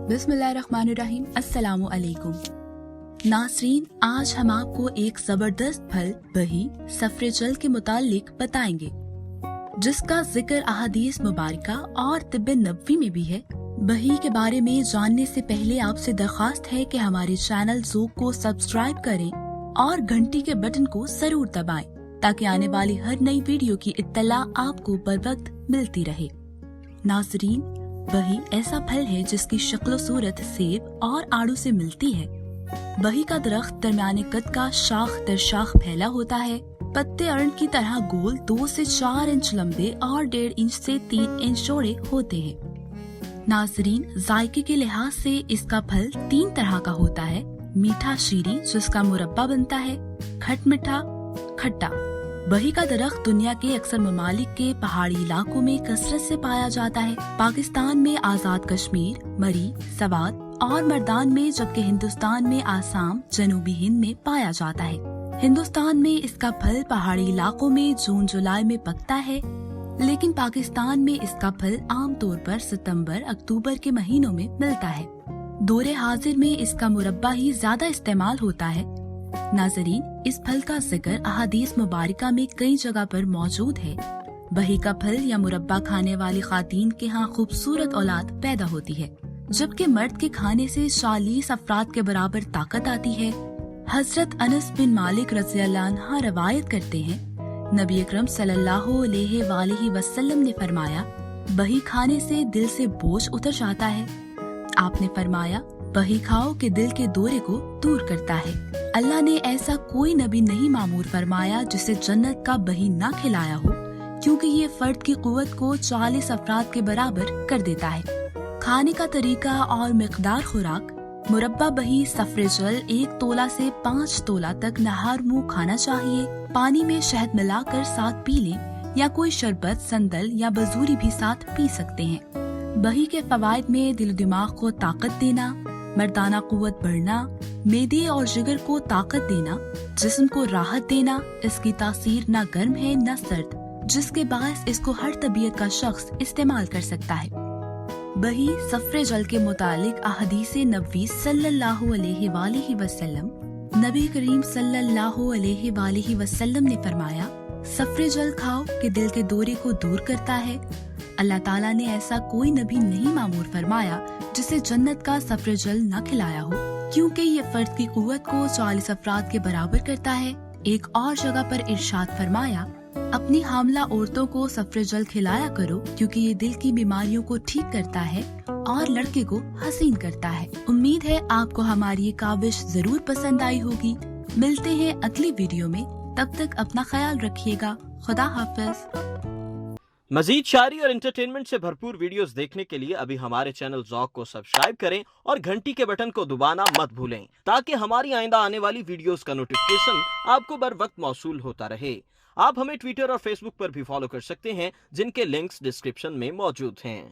बिस्मिल्लाहिर्रहमानिर्रहीम, अस्सलामु अलैकुम। नाज़रीन, आज हम आपको एक जबरदस्त फल बही सफरे जल के मुतालिक बताएंगे, जिसका जिक्र अहादीस मुबारका और तिब्बे नबवी में भी है। बही के बारे में जानने से पहले आपसे दरख्वास्त है कि हमारे चैनल ज़ोक को सब्सक्राइब करें और घंटी के बटन को जरूर दबाएं, ताकि आने वाली हर नई वीडियो की इत्तला आपको बर वक्त मिलती रहे। नाज़रीन, बही ऐसा फल है जिसकी शक्ल सूरत सेब और आड़ू से मिलती है। बही का दरख्त दरमियाने कद का शाख दर शाख फैला होता है। पत्ते अरण की तरह गोल 2 से 4 इंच लंबे और 1.5 इंच से 3 इंच चौड़े होते हैं। नाज़रीन, जायके के लिहाज से इसका फल 3 तरह का होता है। मीठा शीरी, जिसका मुरब्बा बनता है, खट मिठा, खट्टा। बही का दरख्त दुनिया के अक्सर ममालिक के पहाड़ी इलाकों में कसरत से पाया जाता है। पाकिस्तान में आजाद कश्मीर, मरी, सवात और मर्दान में, जबकि हिंदुस्तान में आसाम, जनूबी हिंद में पाया जाता है। हिंदुस्तान में इसका फल पहाड़ी इलाकों में जून जुलाई में पकता है, लेकिन पाकिस्तान में इसका फल आम तौर पर सितंबर अक्टूबर के महीनों में मिलता है। दौरे हाजिर में इसका मुरब्बा ही ज्यादा इस्तेमाल होता है। नाज़रीन, इस फल का जिक्र अहादीस मुबारका में कई जगह पर मौजूद है। बही का फल या मुरब्बा खाने वाली खातीन के यहाँ खूबसूरत औलाद पैदा होती है, जबकि मर्द के खाने से 40 अफराद के बराबर ताकत आती है। हजरत अनस बिन मालिक रज़ियल्लाहु अन्हु रवायत करते हैं, नबी अकरम सल्लल्लाहु अलैहि वसल्लम ने फरमाया, बही खाने से दिल से बोझ उतर जाता है। आपने फरमाया, बही खाओ के दिल के दौरे को दूर करता है। अल्लाह ने ऐसा कोई नबी नहीं मामूर फरमाया जिसे जन्नत का बही न खिलाया हो, क्योंकि ये फर्द की कुव्वत को 40 अफराद के बराबर कर देता है। खाने का तरीका और मिकदार खुराक। मुरब्बा बही सफरे जल 1 तोला से 5 तोला तक नहार मुँह खाना चाहिए। पानी में शहद मिलाकर साथ पी लें, या कोई शरबत, संदल या बजूरी भी साथ पी सकते हैं। बही के फवाइद में दिल दिमाग को ताकत देना, मर्दाना कुव्वत बढ़ना, मेदे और जिगर को ताकत देना, जिस्म को राहत देना। इसकी तासीर न गर्म है न सर्द, जिसके बायस इसको हर तबीयत का शख्स इस्तेमाल कर सकता है। बही सफरे जल के मुतालिक अहदीस नबवी सल्लल्लाहु अलैहि वसल्लम, नबी करीम सल्लल्लाहु अलैहि वसल्लम ने फरमाया, सफरे जल खाओ कि दिल के दौरे को दूर करता है। अल्लाह ताला ने ऐसा कोई नबी नहीं मामूर फरमाया जिसे जन्नत का सफरे जल न खिलाया हो, क्योंकि ये फर्द की कुव्वत को 40 अफराद के बराबर करता है। एक और जगह पर इरशाद फरमाया, अपनी हामला औरतों को सफरे जल खिलाया करो, क्योंकि ये दिल की बीमारियों को ठीक करता है और लड़के को हसीन करता है। उम्मीद है आपको हमारी ये काविश जरूर पसंद आई होगी। मिलते हैं अगली वीडियो में, तब तक अपना ख्याल रखिएगा। खुदा हाफिज। मजीद शायरी और एंटरटेनमेंट से भरपूर वीडियोस देखने के लिए अभी हमारे चैनल ज़ोक को सब्सक्राइब करें और घंटी के बटन को दबाना मत भूलें, ताकि हमारी आइंदा आने वाली वीडियोस का नोटिफिकेशन आपको बर वक्त मौसूल होता रहे। आप हमें ट्विटर और फेसबुक पर भी फॉलो कर सकते हैं, जिनके लिंक्स डिस्क्रिप्शन में मौजूद हैं।